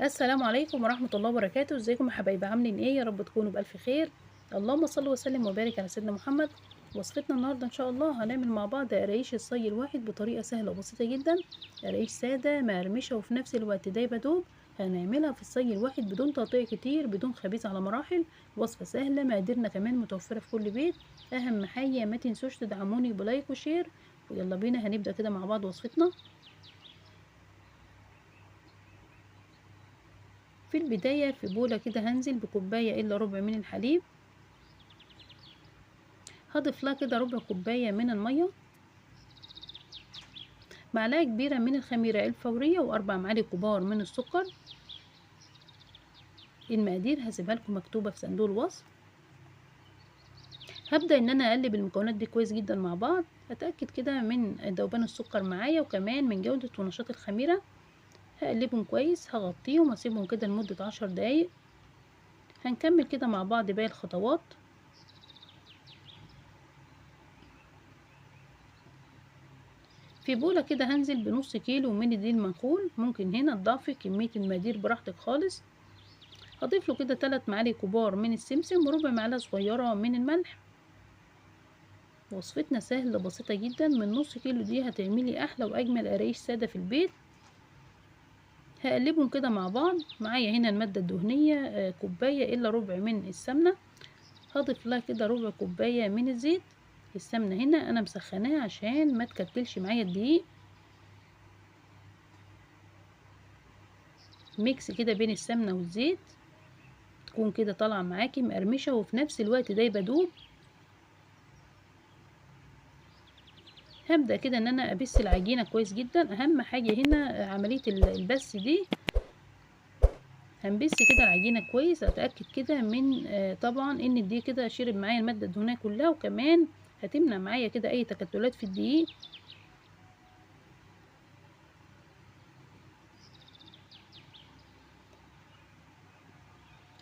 السلام عليكم ورحمة الله وبركاته، ازيكم يا حبايبي عاملين ايه؟ يا رب تكونوا بألف خير. اللهم صل وسلم وبارك على سيدنا محمد. وصفتنا النهارده ان شاء الله هنعمل مع بعض قرايش الصي الواحد بطريقة سهلة وبسيطة جدا. قرايش سادة مقرمشة وفي نفس الوقت دايبة دوب. هنعملها في الصي الواحد بدون تقطيع كتير، بدون خبيز على مراحل. وصفة سهلة، مقاديرنا كمان متوفرة في كل بيت. اهم حاجة ما تنسوش تدعموني بلايك وشير. ويلا بينا هنبدأ كده مع بعض وصفتنا. في البداية في بولة كده هنزل بكوباية إلا ربع من الحليب. هاضيف لها كده ربع كوباية من المية، معلقة كبيرة من الخميرة الفورية وأربع معالق كبار من السكر. المقادير هسيبها لكم مكتوبة في صندوق الوصف. هبدأ إن أنا أقلب المكونات دي كويس جدا مع بعض، أتأكد كده من ذوبان السكر معايا وكمان من جودة ونشاط الخميرة. هقلبهم كويس، هغطيهم واسيبهم كده لمدة 10 دقايق. هنكمل كده مع بعض باقي الخطوات. في بولة كده هنزل بنص كيلو من الدقيق المنخول، ممكن هنا تضافي كمية المقادير براحتك خالص. هضيف له كده 3 معالق كبار من السمسم وربع معلقة صغيرة من الملح. وصفتنا سهلة بسيطة جدا، من نص كيلو دي هتعملي أحلى وأجمل قرايش سادة في البيت. هقلبهم كده مع بعض. معايا هنا المادة الدهنية كوباية إلا ربع من السمنة. هضيف لها كده ربع كوباية من الزيت. السمنة هنا أنا مسخناها عشان ما تكتلش معايا الدقيق. ميكس كده بين السمنة والزيت، تكون كده طالعة معاكي مقرمشة وفي نفس الوقت دايبة دوب. هبدأ كده ان انا ابس العجينة كويس جدا. اهم حاجة هنا عملية البس دي. هنبس كده العجينة كويس، اتأكد كده من طبعا ان دي كده شرب معايا المادة الدهنية كلها، وكمان هتمنع معايا كده اي تكتلات في الدقيق.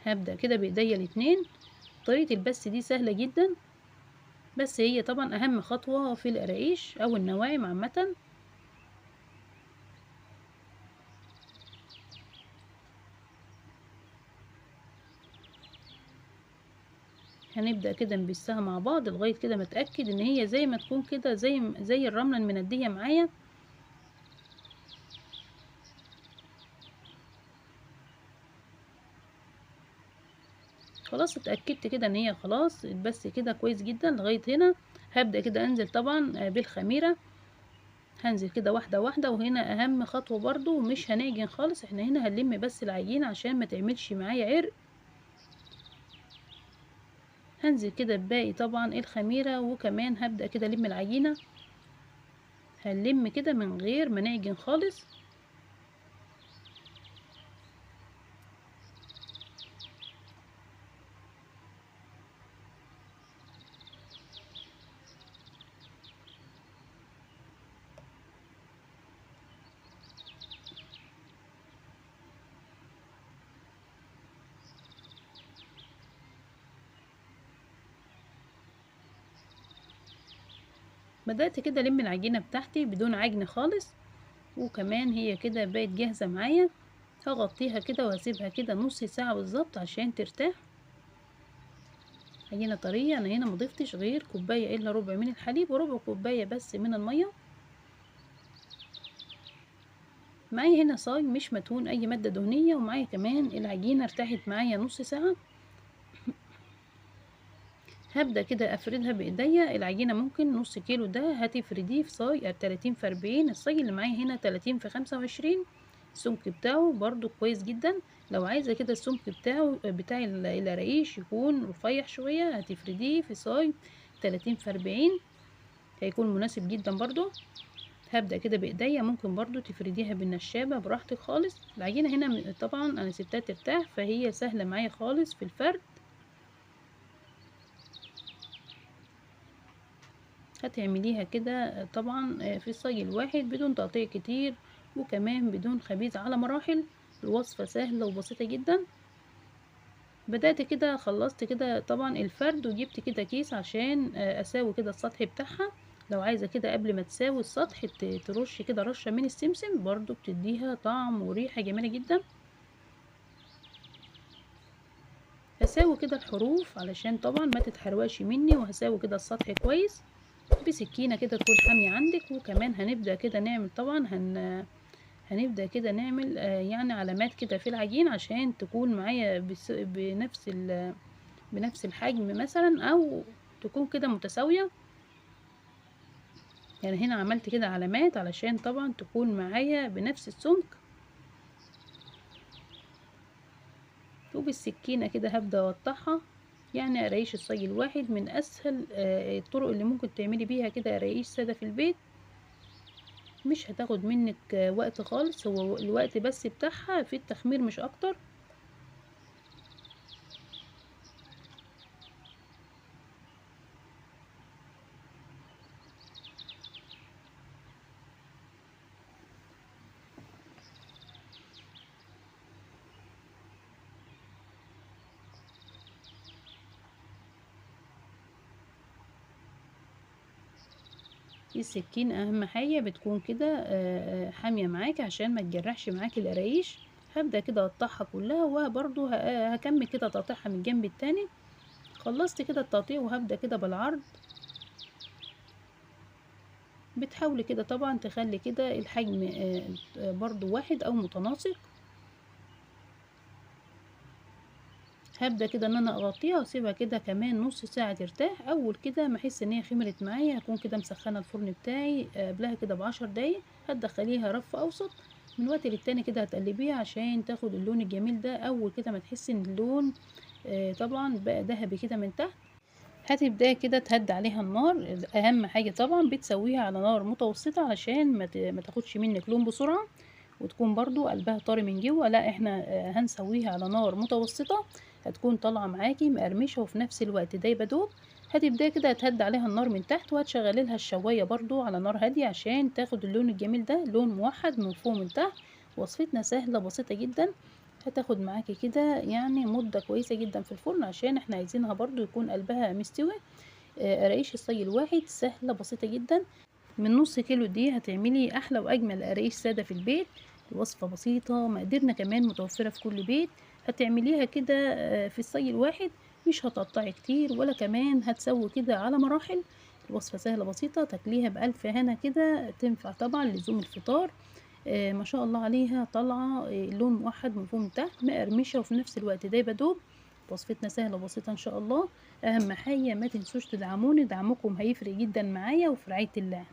هبدأ كده بايديا الاتنين. طريقة البس دي سهلة جدا، بس هي طبعا اهم خطوة في القراقيش او النواعم عامة. هنبدأ كده نبسها مع بعض لغاية كده ما اتأكد ان هي زي ما تكون كده زي الرملة المندية معايا. خلاص اتأكدت كده ان هي خلاص بس كده كويس جدا لغاية هنا. هبدأ كده انزل طبعا بالخميرة. هنزل كده واحدة واحدة، وهنا اهم خطوة برضو مش هنعجن خالص، احنا هنا هنلم بس العجينة عشان ما تعملش معايا عرق. هنزل كده بباقي طبعا الخميرة، وكمان هبدأ كده الم العجينة. هنلم كده من غير ما نعجن خالص. بدأت كده الم العجينة بتاعتي بدون عجن خالص، وكمان هي كده بقت جاهزة معايا. هغطيها كده وهسيبها كده نص ساعة بالظبط عشان ترتاح. عجينة طرية. انا هنا مضفتش غير كوباية الا ربع من الحليب وربع كوباية بس من المية. معايا هنا صاج مش مدهون اي مادة دهنية، ومعايا كمان العجينة ارتاحت معايا نص ساعة. هبدأ كده افردها بايديا. العجينة ممكن نص كيلو ده هتفرديه في صاج 30 في 40. الصاج اللي معايا هنا 30 في 25. السمك بتاعه برضو كويس جدا. لو عايزة كده السمك بتاع القراقيش يكون رفيع شوية، هتفرديه في صاج 30 في 40، هيكون مناسب جدا برضو. هبدأ كده بإيديا، ممكن برضو تفرديها بالنشابة براحتك خالص. العجينة هنا طبعا أنا سبتها ترتاح، فهي سهلة معايا خالص في الفرد. هتعمليها كده طبعا في الصاج الواحد بدون تقطيع كتير، وكمان بدون خبيز على مراحل. الوصفة سهلة وبسيطة جدا. بدأت كده خلصت كده طبعا الفرد، وجبت كده كيس عشان أساوي كده السطح بتاعها. لو عايزة كده قبل ما تساوي السطح ترش كده رشة من السمسم، برضو بتديها طعم وريحة جميلة جدا. هساوي كده الحروف علشان طبعا ما تتحرقش مني، وهساوي كده السطح كويس بسكينة كده تكون حامية عندك. وكمان هنبدأ كده نعمل طبعا هنبدأ كده نعمل يعني علامات كده في العجين عشان تكون معايا بنفس الحجم مثلا، او تكون كده متساوية. يعني هنا عملت كده علامات علشان طبعا تكون معايا بنفس السمك. وبالسكينة كده هبدأ أقطعها. يعني قرايش الصاج الواحد من أسهل الطرق اللي ممكن تعملي بيها كده قرايش سادة في البيت. مش هتاخد منك وقت خالص، هو الوقت بس بتاعها في التخمير مش أكتر. السكين أهم حاجة بتكون كده حامية معاكي عشان ما تجرحش معاكي القرايش. هبدأ كده أقطعها كلها، وبرضو هكمل كده تقطيعها من الجنب التاني. خلصت كده التقطيع وهبدأ كده بالعرض. بتحاولي كده طبعا تخلي كده الحجم برضو واحد أو متناسق. هبدأ كده ان انا اغطيها واسيبها كده كمان نص ساعة ترتاح. اول كده ما احس ان هي خمرت معايا هكون كده مسخنة الفرن بتاعي قبلها كده ب10 دقايق. هتدخليها رف اوسط، من وقت للتاني كده هتقلبيها عشان تاخد اللون الجميل ده. اول كده ما تحسي ان اللون طبعا بقى ذهبي كده من تحت، هتبداي كده تهدي عليها النار. اهم حاجة طبعا بتسويها على نار متوسطة علشان ما تاخدش منك لون بسرعة، وتكون برضو قلبها طري من جوه. لا احنا هنسويها على نار متوسطة، هتكون طالعة معاكي مقرمشة وفي نفس الوقت دايبة دوب. هتبداي كده هتهدي عليها النار من تحت، وهتشغلي لها الشواية برضو على نار هادية عشان تاخد اللون الجميل ده، لون موحد من فوق ومن تحت. وصفتنا سهلة بسيطة جدا، هتاخد معاكي كده يعني مدة كويسة جدا في الفرن عشان احنا عايزينها برضو يكون قلبها مستوي. قرايش الصاج الواحد سهلة بسيطة جدا. من نص كيلو دي هتعملي احلى واجمل قرايش سادة في البيت. الوصفة بسيطة، مقاديرنا كمان متوفرة في كل بيت. هتعمليها كده في الصاج الواحد، مش هتقطعي كتير ولا كمان هتسوي كده على مراحل. الوصفة سهلة بسيطة، تاكليها بألف هنا كده، تنفع طبعا لزوم الفطار. ما شاء الله عليها، طالعة لون موحد من فوق من تحت، مقرمشة وفي نفس الوقت دايبة دوب. وصفتنا سهلة بسيطة ان شاء الله. اهم حاجة ما تنسوش تدعموني، دعمكم هيفرق جدا معايا وفي رعاية الله.